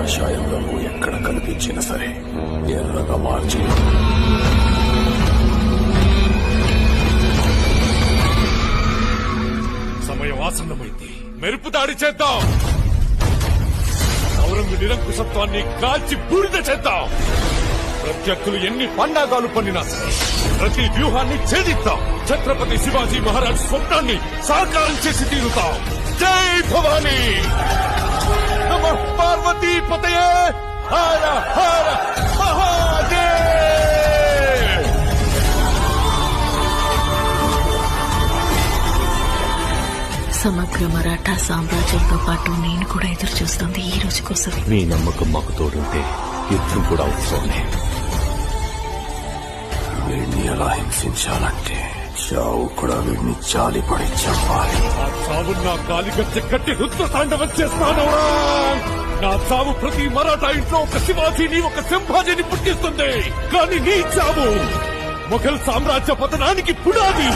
కషాయం రంగు ఎక్కడ కనిపించినా సరే ఎర్రగా మార్చి సమయం ఆసన్నమైంది. మెరుపు దాడి చేద్దాం. ఔరంగు నిరంకుశత్వాన్ని కాల్చి బూడిద చేద్దాం. ప్రత్యర్థులు ఎన్ని పండాగాలు పన్నినా సరే ప్రతి వ్యూహాన్ని ఛేదిద్దాం. ఛత్రపతి శివాజీ మహారాజ్ స్వప్నాన్ని సాకారం చేసి తీరుతాం. జై భవానీ. నమః పార్వతీ పతయే. హర హర మహాదేవ్. సమగ్ర మరాఠా సామ్రాజ్యంతో పాటు నేను కూడా ఎదురు చూస్తుంది ఈ రోజు కోసం. నీ నమ్మకం మాకు తోడుంటే యుద్ధం కూడా అవసరమే. వీడిని ఎలా హింసించాలంటే చావు కూడా వీడిని జాలిపడి చంపాలి. నా చావు నా కాలిగచ్చ కట్టి రుద్ర తాండవం చేస్తాను. నా చావు ప్రతి మరాఠా ఇంట్లో ఒక శివాజీని ఒక సంభాజీని పుట్టిస్తుంది. కానీ నీ చావు మొఘల్ సామ్రాజ్య పతనానికి పునాది.